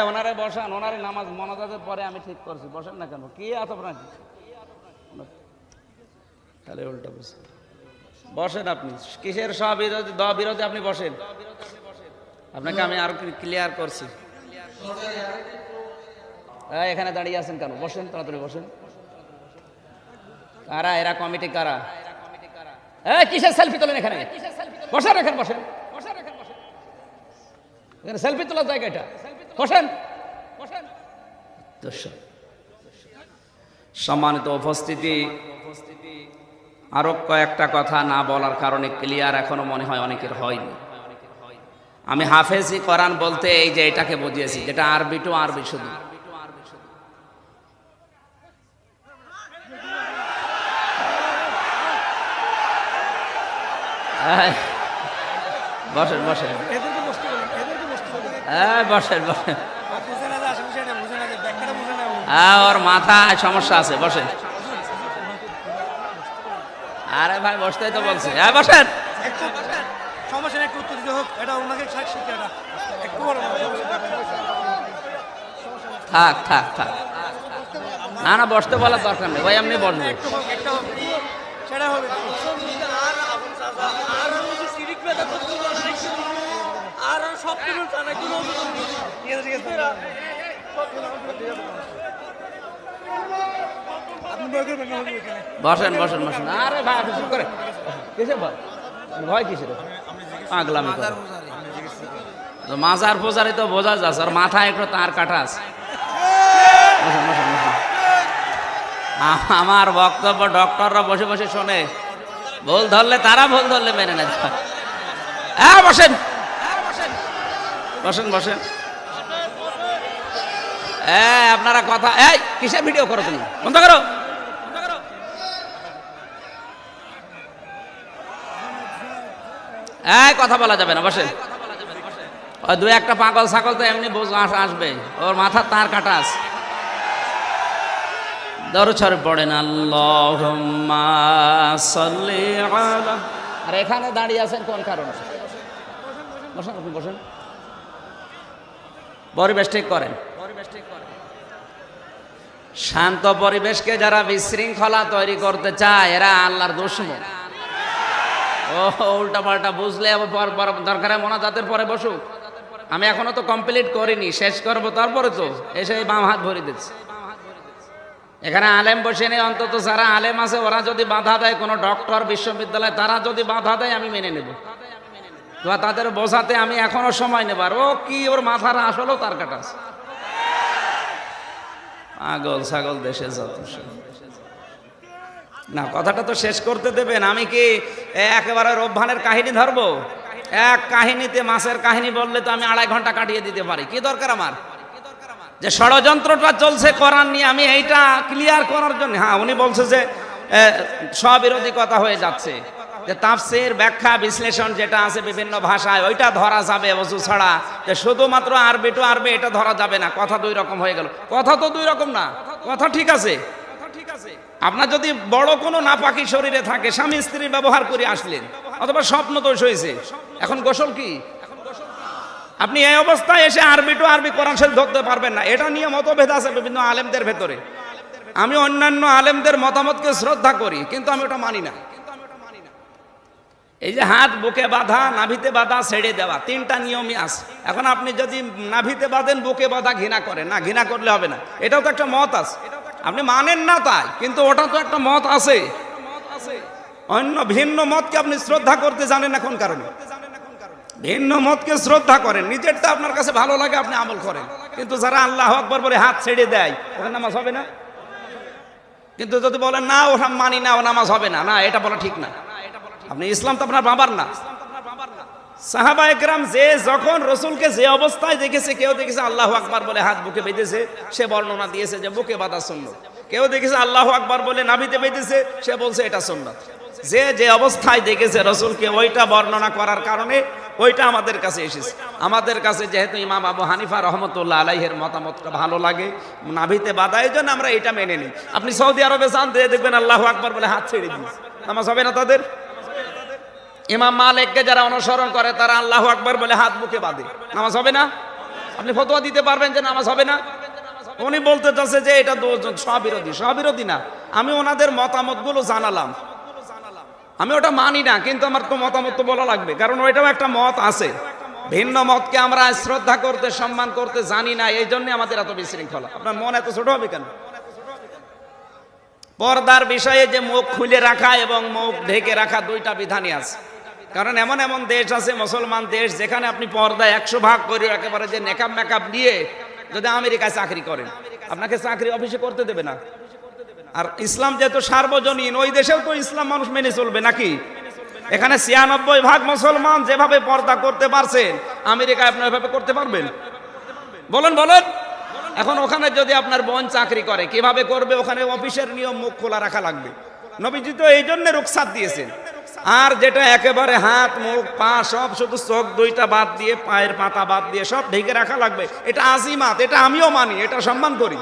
ওনারে বসান, ওনারে নামাজ মোনাজাতের পরে আমি ঠিক করছি, বসেন না কেন? কি আছে আপনার? তাহলে উল্টা বসে বসেন আপনি। কিসের স্ববিরোধী বিরোধী? আপনি বসেন, আপনাকে আমি আরো ক্লিয়ার করছি। এখানে দাঁড়িয়ে আছেন কেন? বসেন, তাড়াতাড়ি বসেন। কারা এরা? কমিটি কারা? কিসের সেলফি তোলেন এখানে? বসেন, এখানে বসেন। এখানে সেলফি তোলার জায়গা এটা, বসেন। সম্মানিত উপস্থিতি, আরো কয়েকটা কথা না বলার কারণে ক্লিয়ার এখনো মনে হয় অনেকের হয়নি। আমি হাফেজি কোরআন বলতে এই যে এটাকে বুঝিয়েছি, যেটা আরবি টু আরবি শুধু। বসেন বসেন, বসেন বসেন। ওর মাথায় সমস্যা আছে, বসেন। আরে ভাই বসতেই তো বলছে, বসেন। থাক থাক থাক, না না বসতে বলার দরকার নেই ভাই, এমনি বসবে। বসেন বসেন বসেন। আরে ভাই আপনি চুপ করে, কিসে ভয়? ভয় কিসের? পাগলামি করে। মাজার পূজারি তো বোঝা যাচ্ছে, আর মাথায় একটু তার কাটা আছে। বসেন বসেন বসেন। আমার বক্তব্য ডক্টররা বসে বসে শোনে, ভুল ধরলে তারা ভুল ধরলে মেনে নেয়। বসেন বসেন বসেন। আপনারা কথা কিসের ভিডিও করো? তুমি বন্ধ করো। কথা বলা যাবে না, বসেন। ওই দু একটা পাগল ছাগল তো এমনি আসবে, ওর মাথার তার কাটা আছে। দরুদ শরীফ পড়েন, আল্লাহুম্মা সাল্লি আলা। আর এখানে দাঁড়িয়ে আছেন কোন কারণে? বসেন আপনি, বসেন। পরিবেশ ঠিক করেন। শান্ত পরিবেশকে যারা বিশৃঙ্খলা তৈরি করতে চায় এরা আল্লাহর দুশমন। উল্টা পাল্টা বুঝলে দরকারে মোনাজাতের পরে বসুক। আমি এখনো তো কমপ্লিট করিনি, শেষ করবো তারপরে তো এসে বাম হাত ভরে দিচ্ছে। এখানে আলেম বসে নেই, অন্তত যারা আলেম আছে ওরা যদি বাধা দেয়, কোনো ডক্টর বিশ্ববিদ্যালয় তারা যদি বাধা দেয় আমি মেনে নেব। তো তাদের বোঝাতে আমি এখনো সময় নেব। আর ও কি, ওর মাথার আসলেও তার কাটা আছে। পাগল ছাগল দেশে যত। না, কথাটা তো শেষ করতে দেবেন। আমি কি একেবারে রোবভানের কাহিনী ধরবো? এক কাহিনীতে মাছের কাহিনী বললে তো আমি 2.5 ঘন্টা কাটিয়ে দিতে পারি। কি দরকার আমার? যে ষড়যন্ত্রটা চলছে কোরআন নিয়ে, আমি এইটা ক্লিয়ার করার জন্য। হ্যাঁ, উনি বলছে যে স্ববিরোধী কথা হয়ে যাচ্ছে, যে তাফসীর ব্যাখ্যা বিশ্লেষণ যেটা আছে বিভিন্ন ভাষায় ওইটা ধরা যাবে ওযু ছাড়া, যে শুধুমাত্র আরবি টু আরবি এটা ধরা যাবে না। কথা দুই রকম হয়ে গেল। কথা তো দুই রকম না, কথা ঠিক আছে। আপনার যদি বড় কোনো নাপাকি শরীরে থাকে, স্বামী স্ত্রী ব্যবহার করে আসলেন, অথবা স্বপ্ন দোষ হয়েছে, এখন গোসল কি? আপনি এই অবস্থায় এসে আরবি টু আরবি কোরআন শরীফ ধরতে পারবেন না। এটা নিয়ে মতভেদ আছে বিভিন্ন আলেমদের ভেতরে। আমি অন্যান্য আলেমদের মতামতকে শ্রদ্ধা করি, কিন্তু আমি ওটা মানি না। এই যে হাত বুকে বাঁধা, নাভিতে বাঁধা, ছেড়ে দেওয়া, 3টা নিয়মই আছে। এখন আপনি যদি নাভিতে বাঁধেন, বুকে বাঁধা ঘৃণা করেন না, ঘৃণা করলে হবে না। এটাও তো একটা মত আছে, আপনি মানেন না তাই, কিন্তু ওটা তো একটা মত আছে। অন্য ভিন্ন মতকে আপনি শ্রদ্ধা করতে জানেন না কোন কারণে? ভিন্ন মতকে শ্রদ্ধা করেন, নিজেরটা আপনার কাছে ভালো লাগে আপনি আমল করেন। কিন্তু যারা আল্লাহু আকবার বলে হাত ছেড়ে দেয়, ওখানে নামাজ হবে না। কিন্তু যদি বলেন না ওটা মানি না, ও নামাজ হবে না, না এটা বলা ঠিক না। আপনি ইসলাম তো আপনার বাবার না। সাহাবায়ে কেরাম যে যখন রসুলকে যে অবস্থায় দেখেছে, কেউ দেখেছে আল্লাহু আকবার বলে হাত বুকে বেঁধেছে, সে বর্ণনা দিয়েছে যে বুকে বাঁধা সুন্নাত। কেউ দেখেছে আল্লাহু আকবার বলে নাভিতে বেঁধেছে, সে বলছে এটা সুন্নাত। যে যে অবস্থায় দেখেছে রসুলকে, ওইটা বর্ণনা করার কারণে ওইটা আমাদের কাছে এসেছে। আমাদের কাছে যেহেতু ইমাম আবু হানিফা রহমতুল্লাহ আলাইহির মতামতটা ভালো লাগে, নাভিতে বাঁধা, এই জন্য আমরা এটা মেনে নিই। আপনি সৌদি আরবে যান, দেখবেন আল্লাহু আকবার বলে হাত ছেড়ে দিয়েছে, নামাজ হবে না তাদের। ইমাম মালিককে যারা অনুসরণ করে তারা আল্লাহু আকবার বলে হাত বুকে বাঁধে, নামাজ হবে না। আপনি ফতোয়া দিতে পারবেন যে নামাজ হবে না? উনি বলতে চাচ্ছে যে এটা স্ববিরোধী। স্ববিরোধী না, আমি ওনাদের মতামতগুলো জানালাম, আমি ওটা মানি না, কিন্তু আমার তো মতামত তো বলা লাগবে, কারণ ওইটাও একটা মত আছে। ভিন্ন মতকে আমরা শ্রদ্ধা করতে সম্মান করতে জানি না, এই জন্য আমাদের এত বিশৃঙ্খলা। আপনার মন এত ছোট হবে কেন? পর্দার বিষয়ে যে মুখ খুলে রাখা এবং মুখ ঢেকে রাখা দুইটা বিধানই আছে। কারণ এমন এমন দেশ আছে, মুসলমান দেশ, যেখানে আপনি পর্দা 100 ভাগ করে একেবারে যে নেকাব মেকআপ নিয়ে যদি আমেরিকায় চাকরি করেন, আপনাকে চাকরি অফিসে করতে দেবে না। আর ইসলাম যেহেতু সার্বজনীন, ওই দেশেও তো ইসলাম মানুষ মেনে চলবে নাকি? এখানে 96% মুসলমান যেভাবে পর্দা করতে পারছেন, আমেরিকায় আপনি ওইভাবে করতে পারবেন? বলেন বলেন। এখন ওখানে যদি আপনার বোন চাকরি করে, কিভাবে করবে? ওখানে অফিসের নিয়ম মুখ খোলা রাখা লাগবে। নবীজি তো এই জন্য রুখসাত দিয়েছেন। আর যেটা একেবারে হাত মুখ পা সব, শুধু চোখ দুইটা বাদ দিয়ে, পায়ের পাতা বাদ দিয়ে সব ঢেকে রাখা লাগবে, এটা আজিমাত, এটা আমিও মানি, এটা সম্মান করি।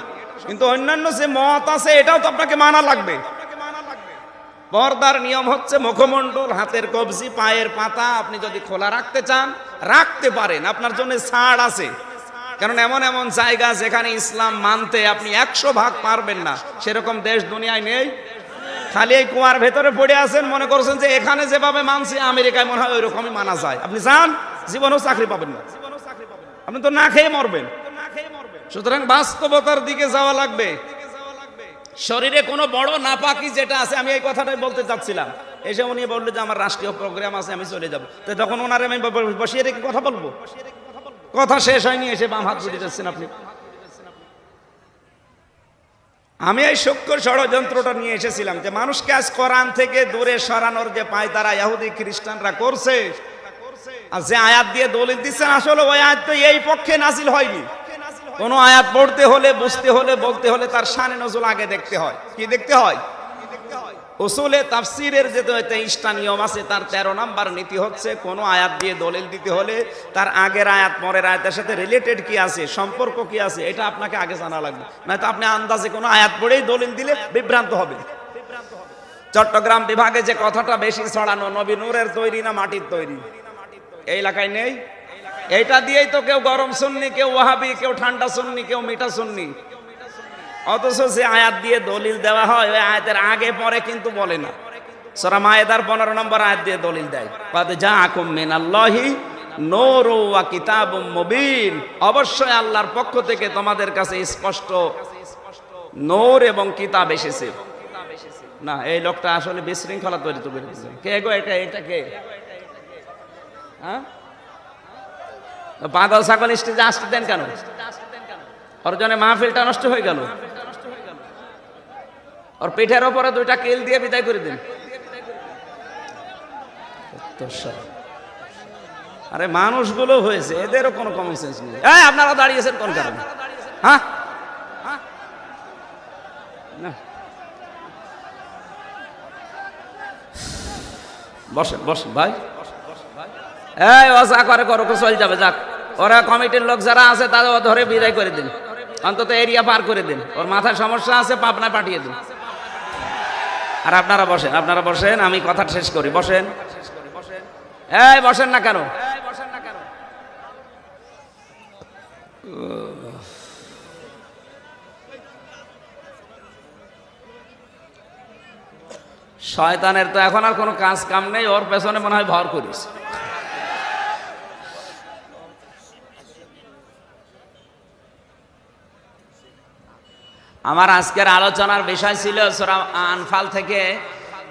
কিন্তু অন্যান্য যে মত আছে, এটাও তো আপনাকে মানা লাগবে। পর্দার নিয়ম হচ্ছে মুখমণ্ডল, হাতের কবজি, পায়ের পাতা আপনি যদি খোলা রাখতে চান রাখতে পারেন, আপনার জন্য ছাড় আছে। কারণ এমন এমন জায়গা যেখানে ইসলাম মানতে আপনি 100 ভাগ পারবেন না, সেরকম দেশ দুনিয়ায় নেই। খালি এই কুয়ার ভেতরে পড়ে আছেন, মনে করছেন যে এখানে যেভাবে মানছে আমেরিকায় মনে হয় ওইরকমই মানা যায়। আপনি যান, জীবনেও চাকরি পাবেন না, আপনি তো না খেয়ে মরবেন। সুতরাং বাস্তবতার দিকে যাওয়া লাগবে। শরীরে কোনো বড় নাপাকি যেটা আছে, আমি এই কথাটাই বলতে চাচ্ছিলাম। এসে উনি বললো যে আমার রাষ্ট্রীয় প্রোগ্রাম আছে, আমি চলে যাবো। তো তখন ওনারে আমি বসিয়ে রেখে কথা বলবো? কথা শেষ হয়নি, এসে বাম হাত ঘুরে যাচ্ছেন আপনি। আমি এই সূক্ষ্ম ষড়যন্ত্রটা নিয়ে এসেছিলাম যে মানুষকে আজ কোরআন থেকে দূরে সরানোর যে পায়তারা ইহুদি খ্রিস্টানরা করছে, আর যে আয়াত দিয়ে দলিল দিচ্ছেন, আসলে ওই আয়াত তো এই পক্ষে নাজিল হয়নি। কোন আয়াত পড়তে হলে, বুঝতে হলে, বলতে হলে তার শানে নজুল আগে দেখতে হয়। কি দেখতে হয়? উসুলে তাফসীরের যে 23টা নিয়ম আছে, তার 13 নাম্বার নীতি হচ্ছে কোন আয়াত দিয়ে দলিল দিতে হলে তার আগের আয়াত পরের আয়াতের সাথে রিলেটেড কি আছে, সম্পর্ক কি আছে, এটা আপনাকে আগে জানা লাগবে। নয়তো আপনি আন্দাজে কোনো আয়াত পড়েই দলিল দিলে বিভ্রান্ত হবে। চট্টগ্রাম বিভাগে যে কথাটা বেশি ছড়ানো, নবী নূরের তৈরি না মাটির তৈরি, এই এলাকায় নেই। এইটা দিয়েই তো কেউ গরম সুন্নি, কেউ ওয়াহাবি, কেউ ঠান্ডা সুন্নি, কেউ মিঠা সুন্নি। অথচ যে আয়াত দিয়ে দলিল দেওয়া হয়, ওই আয়াতের আগে পরে কিন্তু বলে না। সূরা মায়েদার 15 নম্বর আয়াত দিয়ে দলিল দেয়, ক্বাদ জাআকুম মিনাল্লাহি নূরু ওয়া কিতাবুম মুবিন। অবশ্যই আল্লাহর পক্ষ থেকে তোমাদের কাছে স্পষ্ট নূর এবং কিতাব এসেছে। না, এই লোকটা আসলে বিশৃঙ্খলা তৈরি করে দিয়েছে। কে গো এটা? এটা কে? হ্যাঁ, পাগল ছাগল স্টেজে আসতে দেন কেন? ওর জন্য মাহফিলটা নষ্ট হয়ে গেল। ওর পিঠের ওপরে 2টা কিল দিয়ে বিদায় করে দিন। আরে মানুষগুলো হয়েছে, এদেরও কোনো কমন সেন্স নেই। আপনারা দাঁড়িয়েছেন কোন কারণে? হ্যাঁ, বসেন বসেন ভাই। এই ওসা করে করো, চল যাবে, যাক। ওরা কমিটির লোক যারা আছে তাদের ধরে বিদায় করে দিন, অন্তত এরিয়া পার করে দিন। ওর মাথায় সমস্যা আছে, পাবনায় পাঠিয়ে দিন। আর আপনারা বসেন, আপনারা বসেন, আমি কথা শেষ করি। বসেন। এই বসেন না কেন? শয়তানের তো এখন আর কোনো কাজ কাম নেই, ওর পেছনে মনে হয় ভর করিস। আমার আজকের আলোচনার বিষয় ছিল সূরা আনফাল থেকে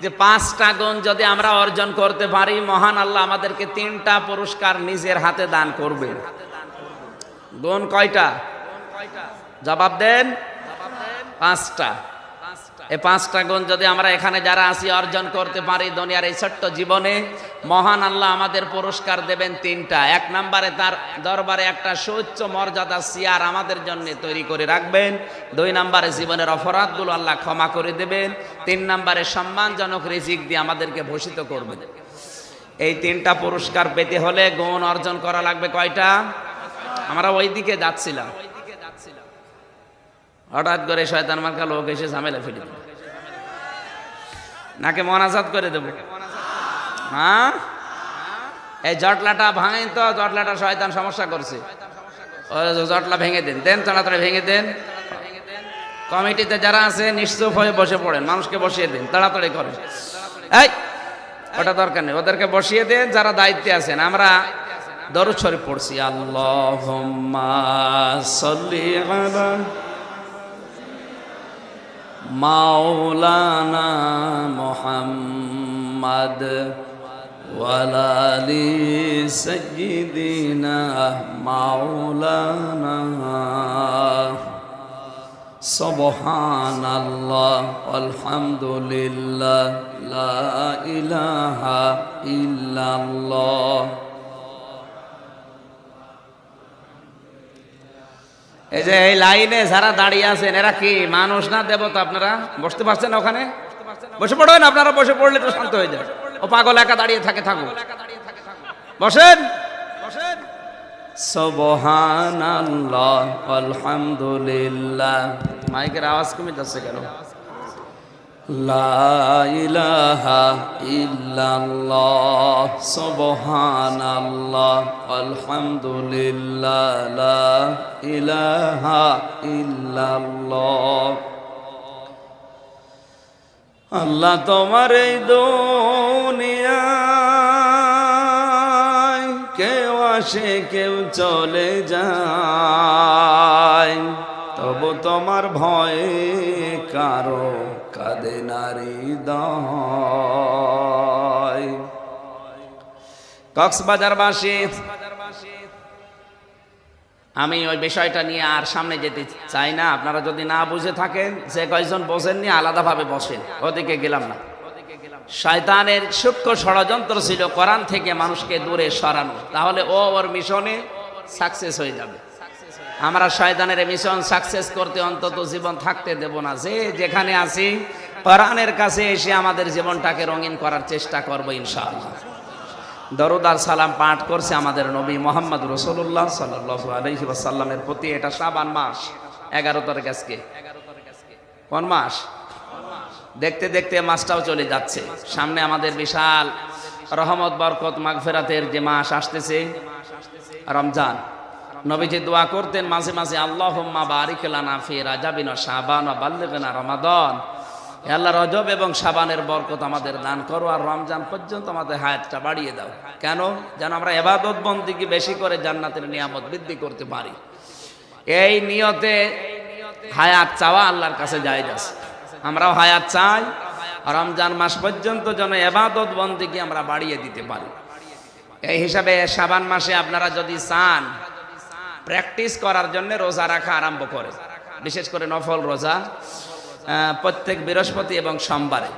যে 5টা গুণ যদি আমরা অর্জন করতে পারি, মহান আল্লাহ আমাদেরকে 3টা পুরস্কার নিজের হাতে দান করবে। গুণ কয়টা? জবাব দেন। 5টা। এই 5টা গুণ যদি আমরা এখানে যারা আছি অর্জন করতে পারি দুনিয়ার এই ছোট্ট জীবনে, মহান আল্লাহ আমাদের পুরস্কার দেবেন 3টা। 1 নম্বরে তার দরবারে একটা সুউচ্চ মর্যাদা চেয়ার আমাদের জন্য তৈরি করে রাখবেন। 2 নম্বরে জীবনের অপরাধগুলো আল্লাহ ক্ষমা করে দেবেন। 3 নম্বরে সম্মানজনক রিজিক দিয়ে আমাদেরকে ভূষিত করবেন। এই 3টা পুরস্কার পেতে হলে গুণ অর্জন করা লাগবে কয়টা? আমরা ওই দিকে যাচ্ছিলাম, হঠাৎ করে শয়তান মার্কা লোক এসে ঝামেলা ফেলে দেবে, নাকি মোনাজাত করে দেবো? হ্যাঁ, এই জটলাটা ভাঙেন তো, জটলাটা শয়তান সমস্যা করছে। জটলা ভেঙে দেন, দেন তাড়াতাড়ি ভেঙে দেন। কমিটিতে যারা আছে নিশ্চুপ হয়ে বসে পড়েন, মানুষকে বসিয়ে দেন, তাড়াতাড়ি করেন। এই ওটা দরকার নেই, ওদেরকে বসিয়ে দেন যারা দায়িত্বে আছেন। আমরা দরুদ শরীফ পড়ছি, আল্লাহুম্মা সাল্লি আলা মাওলানা মুহাম্মাদ ওয়া আলা আলি সাইয়্যিদিনা মাওলানা সুবহানাল্লাহ আলহামদুলিল্লাহ লা ইলাহা ইল্লাল্লাহ। এই যে এই লাইনে যারা দাঁড়িয়ে আছেন এরা কি মানুষ না দেবতা? আপনারা বসতে পারছেন না? ওখানে বসে পড়বেন, আপনারা বসে পড়লে তো শান্ত হয়ে যায়। ও পাগল একা দাঁড়িয়ে থাকে, থাকুক, বসেন বসেন। সুবহানাল্লাহ আলহামদুলিল্লাহ। মাইকের আওয়াজ কমে যাচ্ছে কেন? লা ইলাহা ইল্লাল্লাহ সুবহানাল্লাহ আলহামদুলিল্লাহ লা ইলাহা ইল্লাল্লাহ। আল্লাহ তোমার এই দুনিয়ায় কেউ আসে কেউ চলে যায়, তবু তোমার ভয়ে কারো কাঁদে নারী হৃদয়। কক্সবাজারবাসী, আমি ওই বিষয়টা নিয়ে আর সামনে যেতে চাই না। আপনারা যদি না বুঝে থাকেন, যে কয়জন বোঝেননি আলাদাভাবে বসেন, ওদিকে গেলাম না। শয়তানের সূক্ষ্ম ষড়যন্ত্র ছিল কোরআন থেকে মানুষকে দূরে সরানো, তাহলে ও ওর মিশনে সাকসেস হয়ে যাবে। আমরা শয়তানের মিশন সাকসেস করতে অন্তত জীবন থাকতে দেব না। যে যেখানে আছি কোরআনের কাছে এসে আমাদের জীবনটাকে রঙিন করার চেষ্টা করব ইনশাআল্লাহ। দরুদ আর সালাম পাঠ করছে আমাদের নবী মুহাম্মদ রাসূলুল্লাহ সাল্লাল্লাহু আলাইহি ওয়াসাল্লামের প্রতি। এটা শাবান মাস, 11 তারিখ আজকে। কোন মাস? দেখতে দেখতে মাসটাও চলে যাচ্ছে। সামনে আমাদের বিশাল রহমত বরকত মাগফিরাতের যে মাস আসতেছে, রমজান। নবীজি দোয়া করতেন মাঝে মাঝে, আল্লাহুম্মা বারিক লানা ফি রাজাবিন ওয়া শাবান ওয়া বাল্লিগনা রমাদান। হে আল্লাহ, রজব এবং শাবানের বরকত আমাদের দান করো, আর রমজান পর্যন্ত আমাদের হায়াতটা বাড়িয়ে দাও। কেন? যেন আমরা ইবাদত বন্দেগী বেশি করে জান্নাতের নিয়ামত বৃদ্ধি করতে পারি। এই নিয়তে হায়াত চাওয়া আল্লাহর কাছে জায়েজ আছে। আমরাও হায়াত চাই, রমজান মাস পর্যন্ত যেন ইবাদত বন্দেগী আমরা বাড়িয়ে দিতে পারি। এই হিসাবে শাবান মাসে আপনারা যদি চান প্র্যাকটিস করার জন্য রোজা রাখা আরম্ভ করে, বিশেষ করে নফল রোজা প্রত্যেক বৃহস্পতি এবং সোমবারে।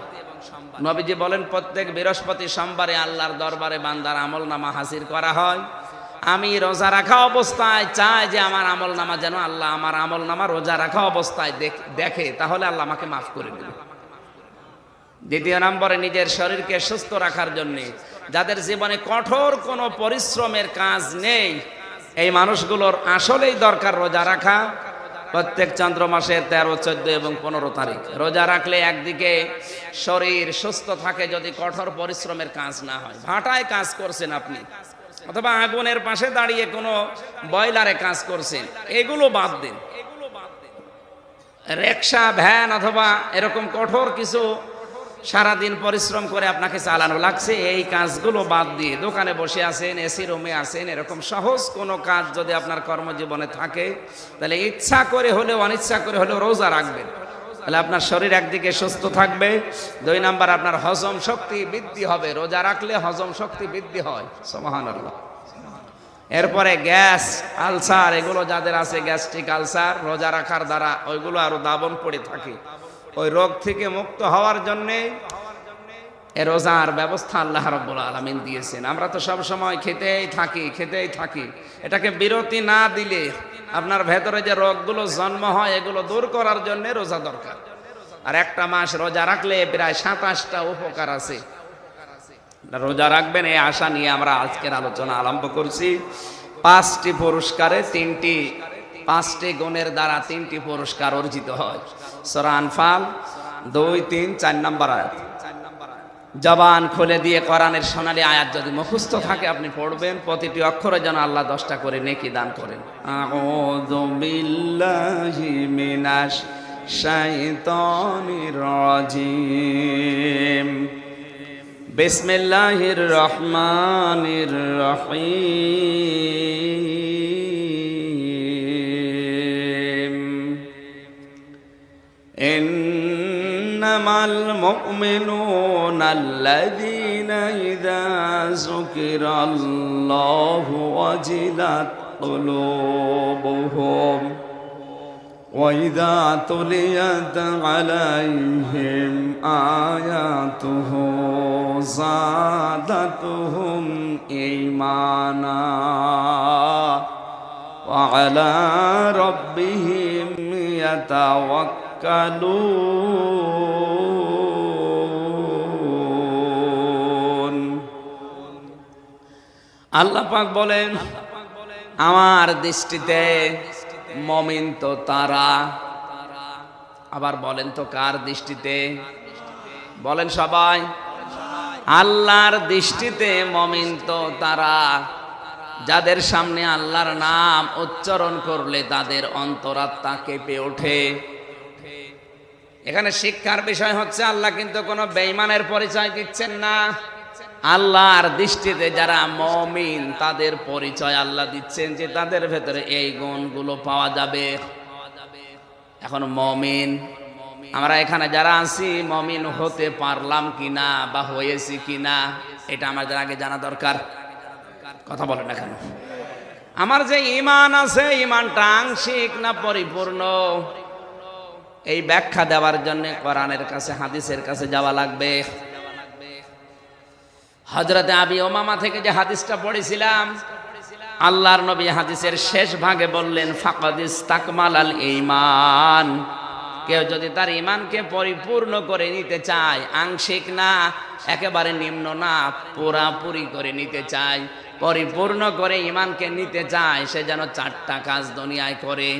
নবীজি বলেন প্রত্যেক বৃহস্পতি সোমবারে আল্লাহর দরবারে বান্দার আমলনামা হাজির করা হয়। আমি রোজা রাখা অবস্থায় চাই যে আমার আমলনামা যেন আল্লাহ আমার আমলনামা রোজা রাখা অবস্থায় দেখে, তাহলে আল্লাহ আমাকে মাফ করে দেবে। দ্বিতীয় নম্বরে নিজের শরীরকে সুস্থ রাখার জন্য, যাদের জীবনে কঠোর কোনো পরিশ্রমের কাজ নেই, এই মানুষগুলোর আসলেই দরকার রোজা রাখা। প্রত্যেক চন্দ্র মাসের 13, 14 এবং 15 তারিখ রোজা রাখলে একদিকে শরীর সুস্থ থাকে, যদি কঠোর পরিশ্রমের কাজ না হয়। ভাটায় কাজ করছেন আপনি, অথবা আগুনের পাশে দাঁড়িয়ে কোনো বয়লারে কাজ করছেন, এগুলো বাদ দিন। রিকশা, ভ্যান অথবা এরকম কঠোর কিছু সারাদিন পরিশ্রম করে আপনাকে চালানো লাগছে, এই কাজগুলো বাদ দিয়ে দোকানে বসে আছেন, এসি রুমে আছেন, এরকম সহজ কোনো কাজ যদি আপনার কর্মজীবনে থাকে, তাহলে ইচ্ছা করে হলেও অনিচ্ছা করে হলেও রোজা রাখবেন। তাহলে আপনার শরীর একদিকে সুস্থ থাকবে। 2 নাম্বার, আপনার হজম শক্তি বৃদ্ধি হবে। রোজা রাখলে হজম শক্তি বৃদ্ধি হয়, সুবহানাল্লাহ। এরপরে গ্যাস, আলসার, এগুলো যাদের আছে গ্যাস্ট্রিক আলসার, রোজা রাখার দ্বারা ওইগুলো আরো দাবন পড়ে থাকে। ওই রোগ থেকে মুক্ত হওয়ার জন্যে এ রোজার ব্যবস্থা আল্লাহ রাব্বুল আলামিন দিয়েছেন। আমরা তো সব সময় খেতেই থাকি। এটাকে বিরতি না দিলে আপনার ভেতরে যে রোগগুলো জন্ম হয়, এগুলো দূর করার জন্য রোজা দরকার। আর একটা মাস রোজা রাখলে প্রায় 27টা উপকার আছে। রোজা রাখবেন এই আশা নিয়ে আমরা আজকের আলোচনা আরম্ভ করছি। 5টি পুরস্কারে 5টি গুণের দ্বারা 3টি পুরস্কার অর্জিত হয়। সূরা আনফাল 2, 3, 4 নম্বর আয়াত। জবান খুলে দিয়ে কোরআনের সোনালী আয়াত যদি মুখস্থ থাকে আপনি পড়বেন, প্রতিটি অক্ষরে যেন আল্লাহ 10টা করে নেকি দান করেন। আউযু বিল্লাহি মিনাশ শাইতানির রাজিম, বিসমিল্লাহির রহমানির রহিম। ইন্নামাল মুমিনুনা আল্লাযীনা ইযা যুকিরাল্লাহু ওয়াজিলাত কুলুবুহুম ওয়া ইযা তুলিয়াত আলাইহিম আয়াতুহু যাদাতুহুম ঈমানা ওয়া আলা রাব্বিহিম ইয়াতাওয়াক্কালুন। আল্লাহ পাক বলেন, আমার দৃষ্টিতে মুমিন তো তারা। আবার বলেন তো কার দৃষ্টিতে? বলেন সবাই। আল্লাহর দৃষ্টিতে মুমিন তো তারা যাদের সামনে আল্লাহর নাম উচ্চারণ করলে তাদের অন্তরাত্মা কেঁপে ওঠে। এখানে শিক্ষার বিষয় হচ্ছে আল্লাহ কিন্তু কোনো বেঈমানের পরিচয় দিচ্ছেন না। আল্লাহর দৃষ্টিতে যারা মুমিন তাদের পরিচয় আল্লাহ দিচ্ছেন যে তাদের ভেতরে এই গুণগুলো পাওয়া যাবে। এখন মুমিন আমরা এখানে যারা আছি মুমিন হতে পারলাম কিনা বা হয়েছি কিনা এটা আমাদের আগে জানা দরকার। কথা বলেন না কেন? আমার যে ঈমান আছে ঈমানটা আংশিক না পরিপূর্ণ, এই ব্যাখ্যা দেওয়ার জন্য কোরআনের কাছে হাদিসের কাছে যাওয়া লাগবে। হযরতে আবি উমামা থেকে যে হাদিসটা পড়েছিলাম, আল্লাহর নবী হাদিসের শেষ ভাগে বললেন ফাকাদ ইস্তাকমালাল ঈমান। কেউ যদি তার ঈমানকে পরিপূর্ণ করে নিতে চায়, আংশিক না একেবারে নিম্ন না পুরাপুরি করে নিতে চায়, পরিপূর্ণ করে ঈমানকে নিতে চায়, সে যেন 4টা কাজ দুনিয়ায় করে।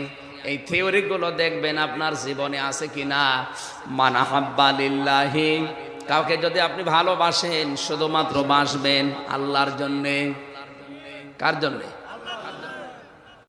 এই থিওরিগুলো দেখবেন আপনার জীবনে আছে কিনা। মান আহাব্বা লিল্লাহি, কাউকে যদি আপনি ভালোবাসেন শুধুমাত্র বাসবেন আল্লাহর জন্যে। কার জন্যে?